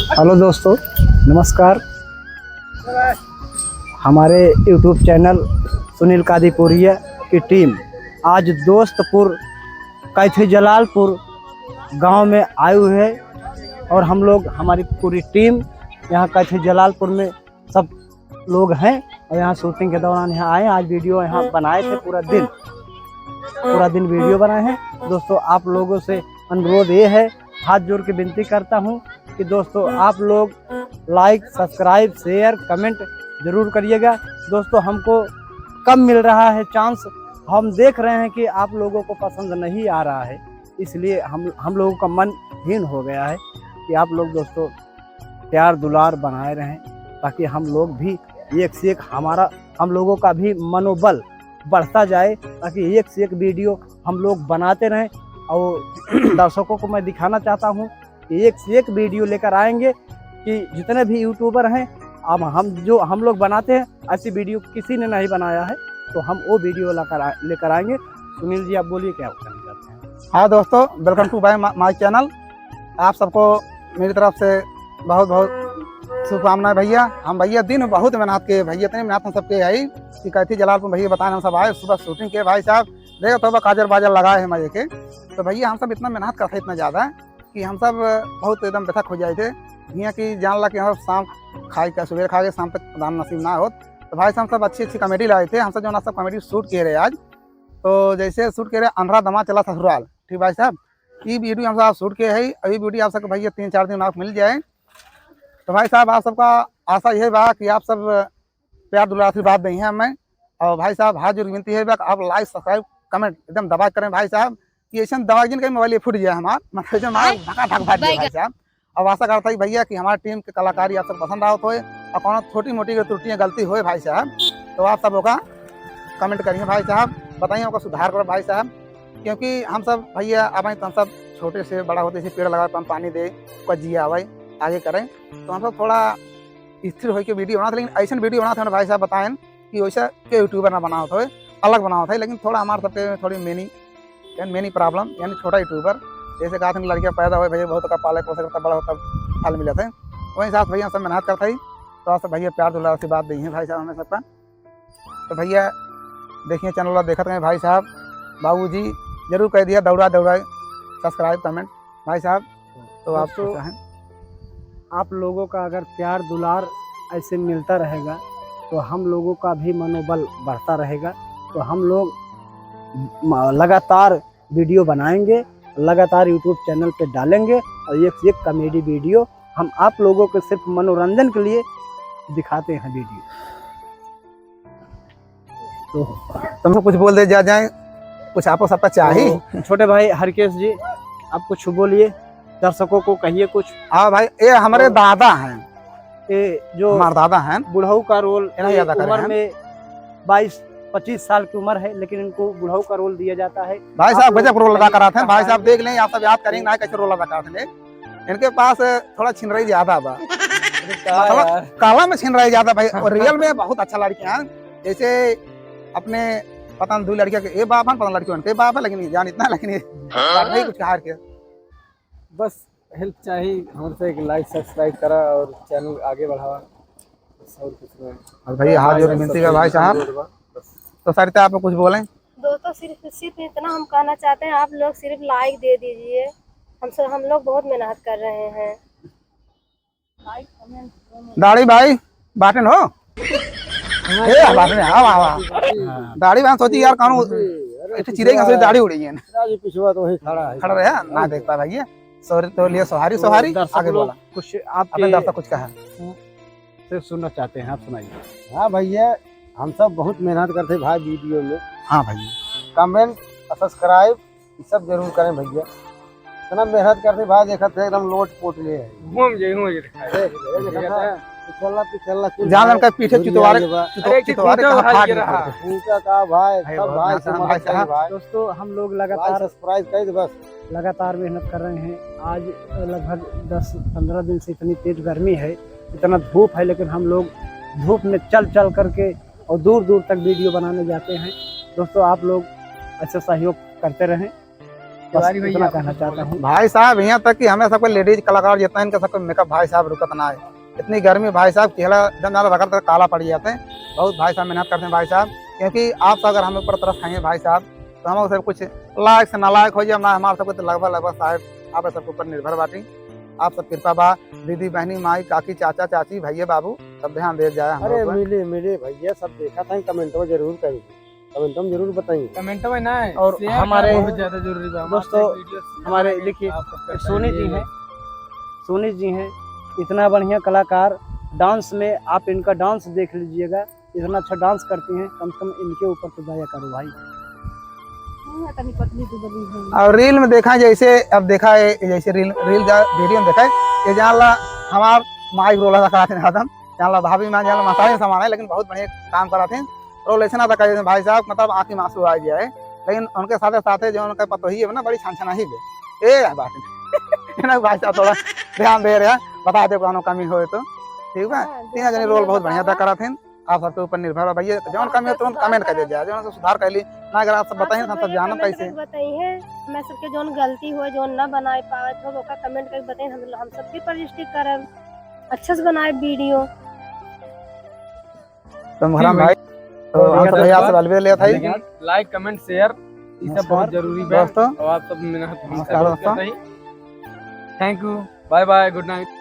Hello दोस्तों, नमस्कार। हमारे YouTube चैनल सुनील कादीपुरिया की टीम आज दोस्तपुर कैथी जलालपुर गांव में आए हुए है और हम लोग हमारी पूरी टीम यहाँ कैथी जलालपुर में सब लोग हैं और यहाँ शूटिंग के दौरान यहाँ आए। आज वीडियो यहाँ बनाए थे, पूरा दिन वीडियो बनाए हैं। दोस्तों, आप लोगों से अनुरोध ये है, हाथ जोड़ के विनती करता हूँ कि दोस्तों आप लोग लाइक, सब्सक्राइब, शेयर, कमेंट जरूर करिएगा। दोस्तों, हमको कम मिल रहा है चांस, हम देख रहे हैं कि आप लोगों को पसंद नहीं आ रहा है, इसलिए हम लोगों का मन हीन हो गया है कि आप लोग दोस्तों प्यार दुलार बनाए रहें, ताकि हम लोग भी एक से एक हम लोगों का भी मनोबल बढ़ता जाए, ताकि एक से एक वीडियो हम लोग बनाते रहें। और दर्शकों को मैं दिखाना चाहता हूं कि एक से एक वीडियो लेकर आएंगे कि जितने भी यूट्यूबर हैं, अब हम लोग बनाते हैं ऐसी वीडियो किसी ने नहीं बनाया है, तो हम वो वीडियो लेकर आएंगे। सुनील जी, आप बोलिए क्या कहना चाहते हैं। हाँ दोस्तों, वेलकम टू माय चैनल। आप सबको मेरी तरफ से बहुत बहुत शुभकामनाएं भैया। हम भैया दिन बहुत मेहनत के भैया, इतनी मेहनत हम सबके आई कि कैथी जलालपुर भैया बताएं, हम सब आए सुबह शूटिंग के। भाई साहब देखो तो काजर बाजर लगाए हैं मजे के, तो भैया हम सब इतना मेहनत करते इतना ज़्यादा कि हम सब बहुत एकदम बेथक हो जाए थे। यहाँ की जान ला कि हम शाम खाए का सुबह खा के शाम तक प्रधान नसीब ना हो, तो भाई साहब सब अच्छी कॉमेडी लाए थे। हम सब जो सब कॉमेडी शूट किए रहे आज, तो जैसे शूट किए रहे अंधरा दमा चला ससुराल, ठीक भाई साहब, ये वीडियो हम सब शूट किए है। अभी वीडियो आप सबको भैया 3-4 दिन आप मिल जाए। तो भाई साहब आप सबका आशा यही बा कि आप सब प्यार दुलार आशीर्वाद दें हैं हमें। और भाई साहब हाथ जोड़ विनती है आप लाइक, सब्सक्राइब, कमेंट एकदम दबा करें भाई साहब, कि ऐसा दबा जिन कहीं मोबाइल फूट जाए हमारा ढका ढक भाई साहब। अब आशा करता है भैया कि हमारी टीम के कलाकारी आप सब पसंद आओ, और कौन छोटी मोटी त्रुटियाँ गलती हो भाई साहब, तो आप सब होगा कमेंट करिए भाई साहब, बताइए होगा सुधार करो भाई साहब। क्योंकि हम सब भैया अब हम सब छोटे से बड़ा होते से पेड़ लगा हम पानी दे को जिया आवे आगे करें, तो हम सब थोड़ा स्थिर होकर वीडियो बनाते। लेकिन ऐसा वीडियो बनाते हैं भाई साहब बताएं कि वैसा के यूट्यूबर ना बनाओ थे, अलग बनाओ थे। लेकिन थोड़ा हमारे सबके थोड़ी मेनी प्रॉब्लम, यानी छोटा यूट्यूबर जैसे कहा था लड़कियाँ पैदा हुए भैया बहुत का पाले पोसे करता बड़ा होता फल मिले थे, वहीं साथ भैया सब मेहनत करता ही, तो आप सब भैया प्यार दुलार से बात दी है भाई साहब हमें सबका। तो भैया देखिए चैनल वाला देखते हैं भाई साहब, बाबू जी जरूर कह दिया दौड़ा सब्सक्राइब कमेंट भाई साहब। तो आप लोगों का अगर प्यार दुलार ऐसे मिलता रहेगा तो हम लोगों का भी मनोबल बढ़ता रहेगा। तो हम लोग लगातार वीडियो बनाएंगे, लगातार यूट्यूब चैनल पे डालेंगे और एक से एक कॉमेडी वीडियो हम आप लोगों को सिर्फ मनोरंजन के लिए दिखाते हैं वीडियो। तो तुमको कुछ बोल दे जाए, कुछ आपको सबका चाहिए। छोटे भाई हरकेश जी, आप कुछ बोलिए, दर्शकों को कहिए कुछ। हाँ भाई, ये हमारे दादा हैं, ये जो हमारे दादा हैं, बुढ़ऊ का रोल उम्र में 22-25 साल की उम्र है, लेकिन इनको बुढ़ऊ का रोल दिया जाता है। भाई साहब गजब रोल अदा कराते हैं भाई साहब, देख लें आप सब याद करेंगे ना कैसे रोल अदा कराते हैं। इनके पास थोड़ा छिनराई ज्यादा बा, मतलब काला में छिनराई ज्यादा भाई, और रियल में बहुत अच्छा लड़कियां हैं। जैसे अपने पता नहीं 2 लड़कियां के ए बाप है, पता लड़कियों के बाप है, लेकिन जान इतना लेकिन नहीं कुछ हार के बस हेल्प चाहिए हमसे, एक लाइक सब्सक्राइब करा और चैनल आगे बढ़ावा, और कुछ नहीं। और भाई हाथ जोड़ विनती का भाई साहब। तो सरिता आप कुछ बोलें। दोस्तों सिर्फ इतना हम कहना चाहते हैं, आप लोग सिर्फ लाइक दे दीजिए, हम लोग बहुत मेहनत कर रहे हैं। दाढ़ी भाई बाटन हो दाढ़ी बात सोची यार कानू चिरे का दाढ़ी उड़ी है पिछवा तो वही खड़ा रहे ना देखता भैया। सॉरी तो लिए सोहारी आगे बोला कुछ आपके दर्शक कुछ कहा सिर्फ सुनना चाहते हैं, आप सुनाइए। हाँ भैया, हम सब बहुत मेहनत करते भाई वीडियो में। हाँ भैया, कमेंट सब्सक्राइब सब जरूर करें भैया, इतना मेहनत करते भाई, देखा थे एकदम लोट पोट ले जान पीछे चितवारे दोस्तों हम लोग लगातार मेहनत कर रहे हैं। आज लगभग 10-15 दिन से इतनी तेज गर्मी है, इतना धूप है, लेकिन हम लोग धूप में चल करके और दूर दूर तक वीडियो बनाने जाते हैं। दोस्तों आप लोग ऐसे सहयोग करते रहें। तिवारी भैया, इतना आप कहना कुछ चाहता बोलें। हूँ। भाई साहब यहाँ तक कि हमें सबको लेडीज कलाकार जितना है, इनका सबको मेकअप भाई साहब रुकत ना है। इतनी गर्मी भाई साहब चेहरा एकदम ज्यादा रगड़ कर काला पड़ जाते हैं। बहुत भाई साहब मेहनत करते हैं भाई साहब, क्योंकि आप सब अगर हमें ऊपर तरफ खाइए भाई साहब तो हम सब कुछ लायक से नालायक हो जाए ना, हमारे सबको तो लगभग साहब आप सबके ऊपर निर्भर बाटी। आप सब कृपा बा, दीदी बहनी माई काकी चाचा चाची भैया बाबू सब ध्यान दे जाए हम अरे लोग पर। मिले मिले भैया सब देखा था, कमेंट में जरूर करेंगे, कमेंट में जरूर बताएंगे। कमेंट में ना है, और शेयर हमारे करना बहुत ज्यादा जरूरी है दोस्तों, हमारे देखिए सोनी जी हैं, सोनी जी हैं, इतना बढ़िया कलाकार। डांस में आप इनका डांस देख लीजिएगा, इतना अच्छा डांस करती हैं, कम से कम इनके ऊपर तो दया करो भाई। और रील में देखा जैसे अब देखा है, जैसे रील वीडियो में देखा है कि जहाँ ला हमार माइक रोला था कराते हरदम, जहाँ ला भाभी माँ जहाँ मसाले सामान है, लेकिन बहुत बढ़िया काम कराते हैं। रोल ऐसे ना था कहे भाई साहब मतलब आँखी में आंसू आ गया है, लेकिन उनके साथ साथ जो उनका पतोही है ना बड़ी छान ही दे ए बात भाई साहब थोड़ा ध्यान दे रहे हैं, बता दे कोनो कमी हो तो ठीक है। तीन जने रोल बहुत बढ़िया था करा थे। आप सबके ऊपर निर्भर है भैया, जौन कमी हो तुरंत कमेंट कर दे जाए, जौन सुधार कर ली ना, अगर आप सब बताइए हम सब जानम कैसे। बताइए मैं सबके जोन गलती हो जोन ना बनाए पाए तो ओका कमेंट करके बताइए, हम सबके पर स्टिक करब अच्छे से बनाए वीडियो। तो मुहर्रम भाई तो हम सब भैया से अलविदा लिया था ही। लेकिन लाइक कमेंट शेयर ये सब बहुत जरूरी है दोस्तों और आप सब मेहनत नमस्कार दोस्तों। Thank you, bye bye, good night.